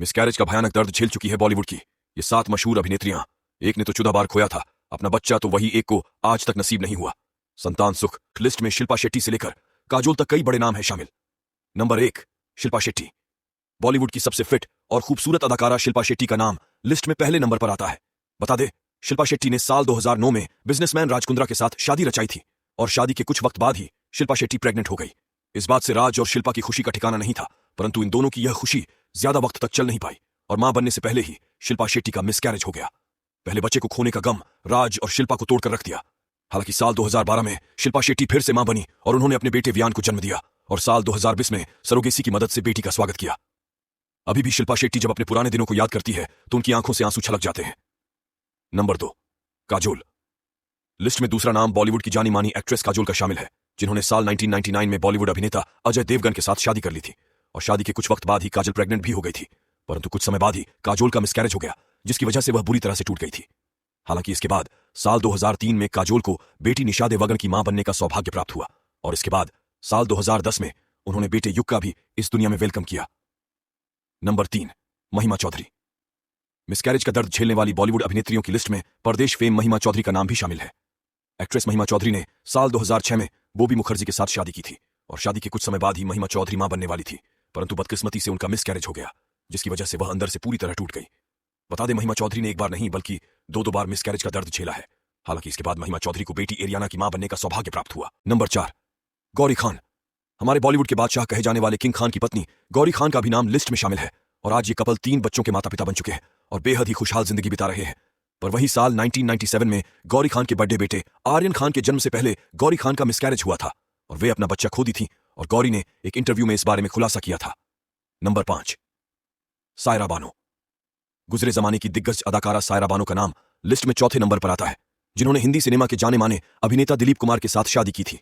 Miscarriage का भयानक दर्द झेल चुकी है बॉलीवुड की ये 7 मशहूर अभिनेत्रियां। एक ने तो 14 बार खोया था अपना बच्चा, तो वही एक को आज तक नसीब नहीं हुआ संतान सुख। लिस्ट में शिल्पा शेट्टी से लेकर काजोल तक कई बड़े नाम हैं शामिल। नंबर 1, शिल्पा शेट्टी। बॉलीवुड की सबसे फिट और खूबसूरत अदाकारा शिल्पा शेट्टी का नाम लिस्ट में पहले नंबर पर आता है। बता दे, शिल्पा शेट्टी ने साल 2009 में बिजनेसमैन राज कुंद्रा के साथ शादी रचाई थी और शादी के कुछ वक्त बाद ही शिल्पा शेट्टी प्रेग्नेंट हो गई। इस बात से राज और शिल्पा की खुशी का ठिकाना नहीं था, परंतु इन दोनों की यह खुशी ज्यादा वक्त तक चल नहीं पाई और मां बनने से पहले ही शिल्पा शेट्टी का मिसकैरेज हो गया। पहले बच्चे को खोने का गम राज और शिल्पा को तोड़कर रख दिया। हालांकि साल 2012 में शिल्पा शेट्टी फिर से मां बनी और उन्होंने अपने बेटे वियान को जन्म दिया और साल 2020 में सरोगेसी की मदद से बेटी का स्वागत किया। अभी भी शिल्पा शेट्टी जब अपने पुराने दिनों को याद करती है तो उनकी आंखों से आंसू छलक जाते हैं। नंबर 2, काजोल। लिस्ट में दूसरा नाम बॉलीवुड की जानी मानी एक्ट्रेस काजोल का शामिल है, जिन्होंने साल 1999 में बॉलीवुड अभिनेता अजय देवगन के साथ शादी कर ली थी और शादी के कुछ वक्त बाद ही काजल प्रेग्नेंट भी हो गई थी। परंतु कुछ समय बाद ही काजोल का मिसकैरेज हो गया, जिसकी वजह से वह बुरी तरह से टूट गई थी। हालांकि इसके बाद साल 2003 में काजोल को बेटी निशा देवगन की मां बनने का सौभाग्य प्राप्त हुआ और इसके बाद साल 2010 में उन्होंने बेटे युग का भी इस दुनिया में वेलकम किया। नंबर 3, महिमा चौधरी। मिसकैरेज का दर्द झेलने वाली बॉलीवुड अभिनेत्रियों की लिस्ट में परदेश फेम महिमा चौधरी का नाम भी शामिल है। एक्ट्रेस महिमा चौधरी ने साल 2006 में बॉबी मुखर्जी के साथ शादी की थी और शादी के कुछ समय बाद ही महिमा चौधरी मां बनने वाली थी, परंतु बदकिस्मती से उनका मिसकैरेज हो गया, जिसकी वजह से वह अंदर से पूरी तरह टूट गई। बता दें, महिमा चौधरी ने एक बार नहीं बल्कि 2 बार मिसकैरेज का दर्द झेला है। हालांकि इसके बाद महिमा चौधरी को बेटी एरियाना की मां बनने का सौभाग्य प्राप्त हुआ। नंबर 4, गौरी खान। हमारे बॉलीवुड के बादशाह कहे जाने वाले किंग खान की पत्नी गौरी खान का भी नाम लिस्ट में शामिल है और आज ये कपल 3 बच्चों के माता पिता बन चुके हैं और बेहद ही खुशहाल जिंदगी बिता रहे हैं। पर वही साल 1997 में गौरी खान के बड़े बेटे आर्यन खान के जन्म से पहले गौरी खान का मिसकैरेज हुआ था और वे अपना बच्चा खो दी थी और गौरी ने एक इंटरव्यू में इस बारे में खुलासा किया था। नंबर 5, सायरा बानो। गुजरे जमाने की दिग्गज अदाकारा सायरा बानो का नाम लिस्ट में चौथे नंबर पर आता है, जिन्होंने हिंदी सिनेमा के जाने माने अभिनेता दिलीप कुमार के साथ शादी की थी।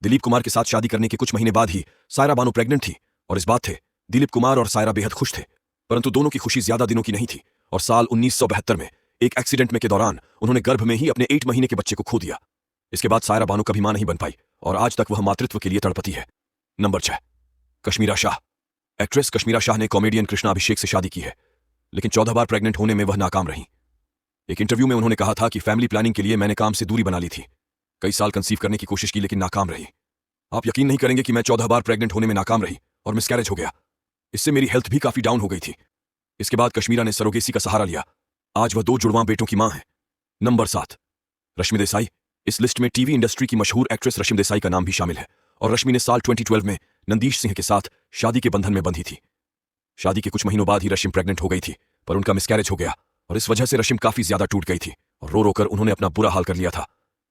दिलीप कुमार के साथ शादी करने के कुछ महीने बाद ही सायरा बानो प्रेग्नेंट थी और इस बात थे दिलीप कुमार और सायरा बेहद खुश थे, परंतु दोनों की खुशी ज्यादा दिनों की नहीं थी और साल 1972 में एक एक्सीडेंट में के दौरान उन्होंने गर्भ में ही अपने 8 महीने के बच्चे को खो दिया। इसके बाद सायरा बानो कभी मां नहीं बन पाई और आज तक वह मातृत्व के लिए तड़पती है। नंबर 6, कश्मीरा शाह। एक्ट्रेस कश्मीरा शाह ने कॉमेडियन कृष्णा अभिषेक से शादी की है, लेकिन 14 बार प्रेग्नेंट होने में वह नाकाम रही। एक इंटरव्यू में उन्होंने कहा था कि फैमिली प्लानिंग के लिए मैंने काम से दूरी बना ली थी, कई साल कंसीव करने की कोशिश की लेकिन नाकाम रही। आप यकीन नहीं करेंगे कि मैं 14 बार प्रेग्नेंट होने में नाकाम रही और मिसकैरेज हो गया। इससे मेरी हेल्थ भी काफी डाउन हो गई थी। इसके बाद कश्मीरा ने सरोगेसी का सहारा लिया। आज वह 2 जुड़वां बेटों की मां है। नंबर 7, रश्मि देसाई। इस लिस्ट में टीवी इंडस्ट्री की मशहूर एक्ट्रेस रश्मि देसाई का नाम भी शामिल है और रश्मि ने साल 2012 में नंदीश सिंह के साथ शादी के बंधन में बंधी थी। शादी के कुछ महीनों बाद ही रश्मि प्रेग्नेंट हो गई थी, पर उनका मिसकैरेज हो गया और इस वजह से रश्मि काफी ज्यादा टूट गई थी और रो रोकर उन्होंने अपना बुरा हाल कर लिया था।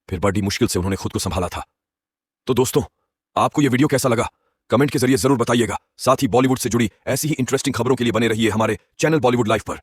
फिर बड़ी मुश्किल से उन्होंने खुद को संभाला था। तो दोस्तों, आपको यह वीडियो कैसा लगा कमेंट के जरिए जरूर बताइएगा। साथ ही बॉलीवुड से जुड़ी ऐसी ही इंटरेस्टिंग खबरों के लिए बने रहिए हमारे चैनल बॉलीवुड लाइव पर।